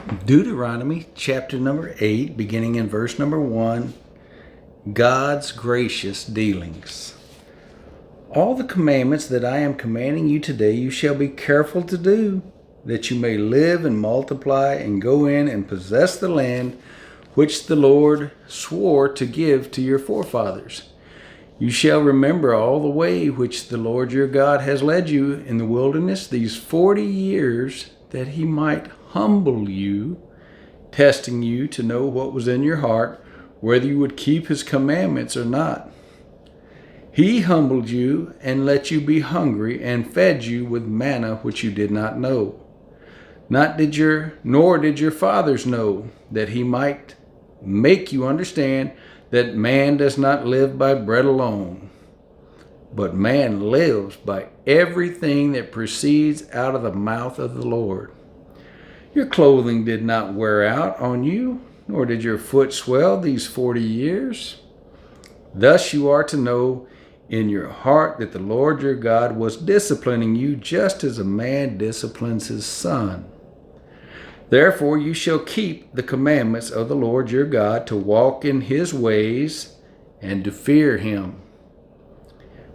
Deuteronomy chapter number 8, beginning in verse number 1, God's gracious dealings. All the commandments that I am commanding you today you shall be careful to do, that you may live and multiply and go in and possess the land which the Lord swore to give to your forefathers. You shall remember all the way which the Lord your God has led you in the wilderness these 40 years, that he might humble you, testing you to know what was in your heart, whether you would keep his commandments or not. He humbled you and let you be hungry and fed you with manna which you did not know. Nor did your fathers know, that he might make you understand that man does not live by bread alone, but man lives by everything that proceeds out of the mouth of the Lord. Your clothing did not wear out on you, nor did your foot swell these 40 years. Thus you are to know in your heart that the Lord your God was disciplining you just as a man disciplines his son. Therefore you shall keep the commandments of the Lord your God, to walk in his ways and to fear him.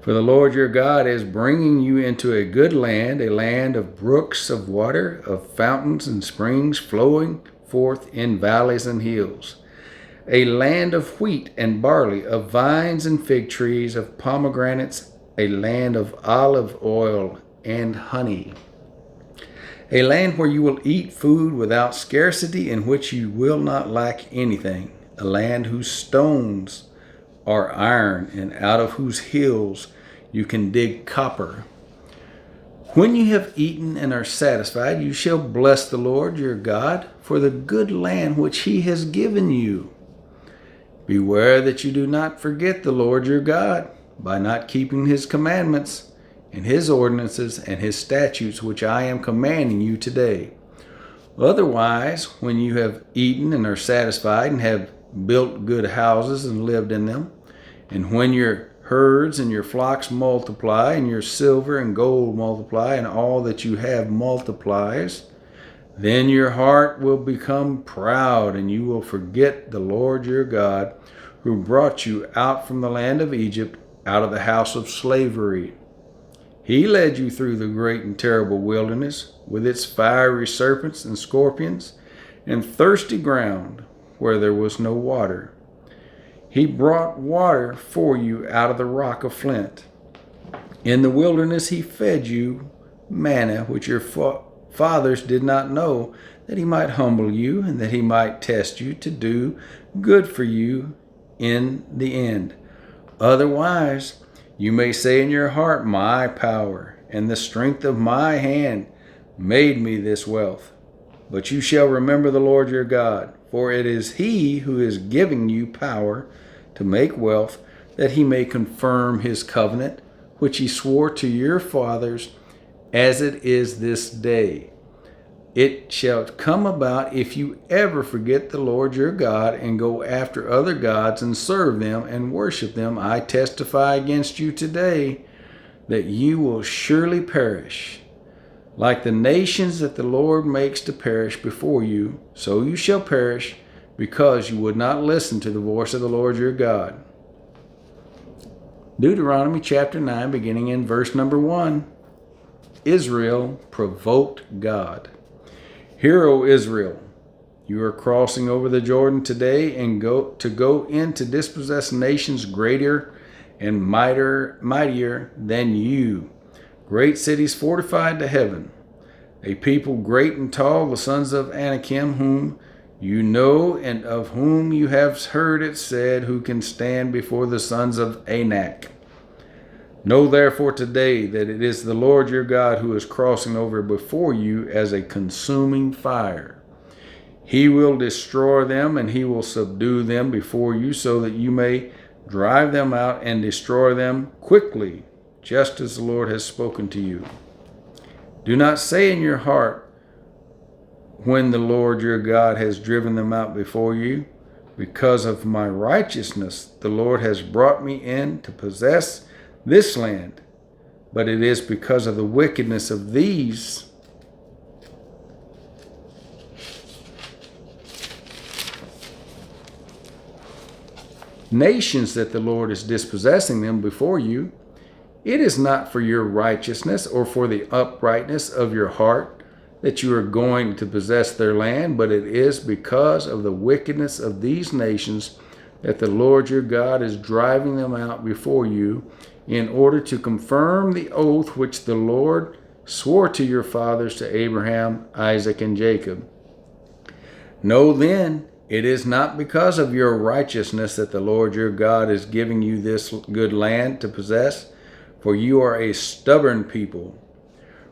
For the Lord your God is bringing you into a good land, a land of brooks of water, of fountains and springs flowing forth in valleys and hills, a land of wheat and barley, of vines and fig trees, of pomegranates, a land of olive oil and honey, a land where you will eat food without scarcity, in which you will not lack anything, a land whose stones are iron, and out of whose hills you can dig copper. When you have eaten and are satisfied, you shall bless the Lord your God for the good land which he has given you. Beware that you do not forget the Lord your God by not keeping his commandments and his ordinances and his statutes which I am commanding you today. Otherwise, when you have eaten and are satisfied and have built good houses and lived in them, and when your herds and your flocks multiply, and your silver and gold multiply, and all that you have multiplies, then your heart will become proud, and you will forget the Lord your God, who brought you out from the land of Egypt, out of the house of slavery. He led you through the great and terrible wilderness, with its fiery serpents and scorpions, and thirsty ground where there was no water. He brought water for you out of the rock of flint. In the wilderness he fed you manna, which your fathers did not know, that he might humble you, and that he might test you to do good for you in the end. Otherwise, you may say in your heart, my power and the strength of my hand made me this wealth. But you shall remember the Lord your God, for it is he who is giving you power to make wealth, that he may confirm his covenant, which he swore to your fathers, as it is this day. It shall come about, if you ever forget the Lord your God and go after other gods and serve them and worship them, I testify against you today that you will surely perish. Like the nations that the Lord makes to perish before you, so you shall perish, because you would not listen to the voice of the Lord your God. Deuteronomy chapter 9, beginning in verse number 1. Israel provoked God. Hear, O Israel, you are crossing over the Jordan today and go in to dispossess nations greater and mightier than you, great cities fortified to heaven, a people great and tall, the sons of Anakim, whom you know and of whom you have heard it said, who can stand before the sons of Anak. Know therefore today that it is the Lord your God who is crossing over before you as a consuming fire. He will destroy them, and he will subdue them before you, so that you may drive them out and destroy them quickly, just as the Lord has spoken to you. Do not say in your heart, when the Lord your God has driven them out before you, because of my righteousness the Lord has brought me in to possess this land, but it is because of the wickedness of these nations that the Lord is dispossessing them before you. It is not for your righteousness or for the uprightness of your heart that you are going to possess their land, but it is because of the wickedness of these nations that the Lord your God is driving them out before you, in order to confirm the oath which the Lord swore to your fathers, to Abraham, Isaac, and Jacob. Know then, it is not because of your righteousness that the Lord your God is giving you this good land to possess, for you are a stubborn people.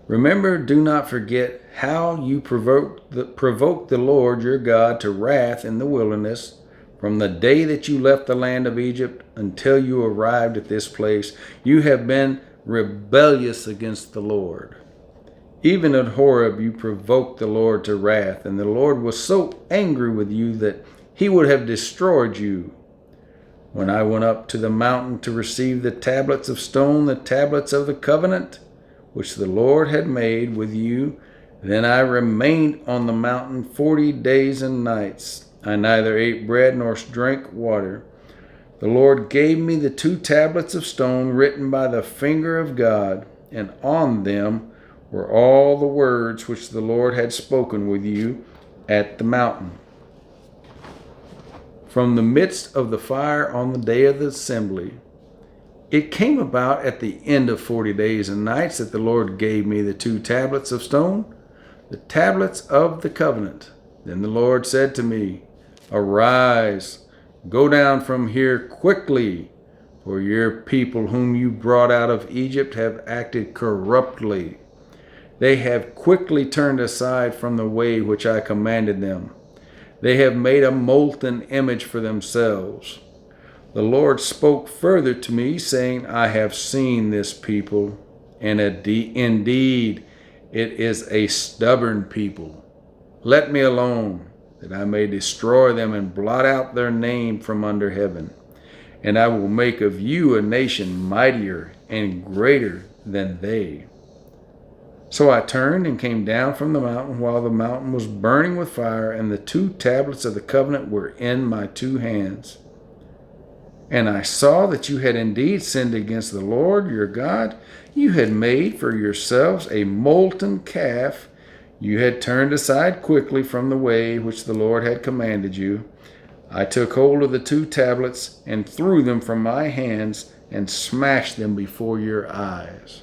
Remember, do not forget how you provoked the Lord your God to wrath in the wilderness, from the day that you left the land of Egypt until you arrived at this place. You have been rebellious against the Lord. Even at Horeb you provoked the Lord to wrath, and the Lord was so angry with you that he would have destroyed you. When I went up to the mountain to receive the tablets of stone, the tablets of the covenant, which the Lord had made with you, then I remained on the mountain 40 days and nights. I neither ate bread nor drank water. The Lord gave me the 2 tablets of stone written by the finger of God, and on them were all the words which the Lord had spoken with you at the mountain. From the midst of the fire on the day of the assembly, it came about at the end of 40 days and nights that the Lord gave me the 2 tablets of stone, the tablets of the covenant. Then the Lord said to me, Arise, go down from here quickly, for your people whom you brought out of Egypt have acted corruptly. They have quickly turned aside from the way which I commanded them. They have made a molten image for themselves. The Lord spoke further to me, saying, I have seen this people, and indeed it is a stubborn people. Let me alone, that I may destroy them and blot out their name from under heaven. And I will make of you a nation mightier and greater than they. So I turned and came down from the mountain while the mountain was burning with fire, and the 2 tablets of the covenant were in my 2 hands. And I saw that you had indeed sinned against the Lord your God. You had made for yourselves a molten calf. You had turned aside quickly from the way which the Lord had commanded you. I took hold of the 2 tablets and threw them from my hands and smashed them before your eyes.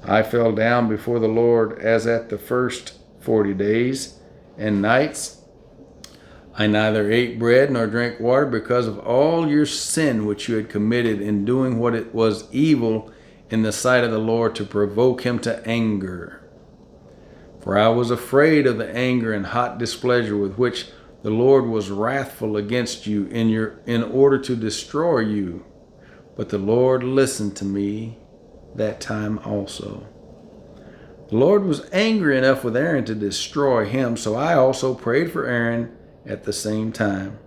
I fell down before the Lord as at the first 40 days and nights. I neither ate bread nor drank water because of all your sin which you had committed in doing what it was evil in the sight of the Lord, to provoke him to anger. For I was afraid of the anger and hot displeasure with which the Lord was wrathful against you in order to destroy you. But the Lord listened to me that time also. The Lord was angry enough with Aaron to destroy him, so I also prayed for Aaron at the same time.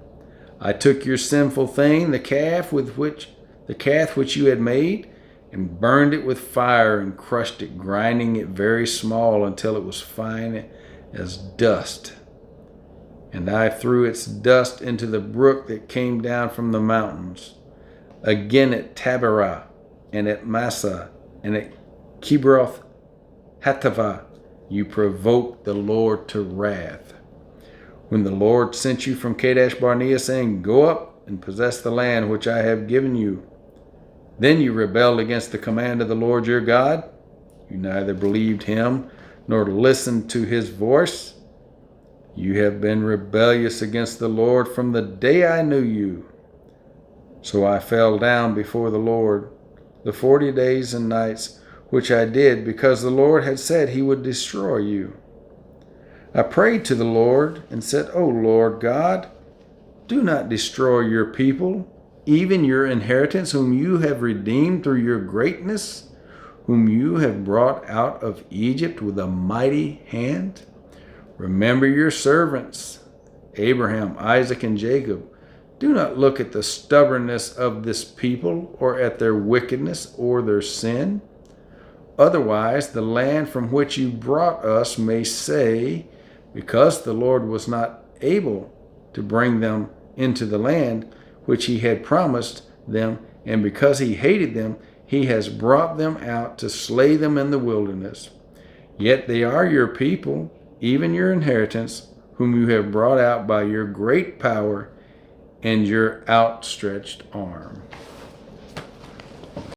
I took your sinful thing, the calf which you had made, and burned it with fire and crushed it, grinding it very small until it was fine as dust. And I threw its dust into the brook that came down from the mountains. Again at Taberah, and at Massah, and at Kibroth Hattaavah, you provoked the Lord to wrath. When the Lord sent you from Kadesh Barnea, saying, Go up and possess the land which I have given you, then you rebelled against the command of the Lord your God. You neither believed him nor listened to his voice. You have been rebellious against the Lord from the day I knew you. So I fell down before the Lord the 40 days and nights which I did, because the Lord had said he would destroy you. I prayed to the Lord and said, O Lord God, do not destroy your people, even your inheritance, whom you have redeemed through your greatness, whom you have brought out of Egypt with a mighty hand. Remember your servants, Abraham, Isaac, and Jacob. Do not look at the stubbornness of this people, or at their wickedness or their sin. Otherwise, the land from which you brought us may say, because the Lord was not able to bring them into the land, which he had promised them, and because he hated them, he has brought them out to slay them in the wilderness. Yet they are your people, even your inheritance, whom you have brought out by your great power and your outstretched arm.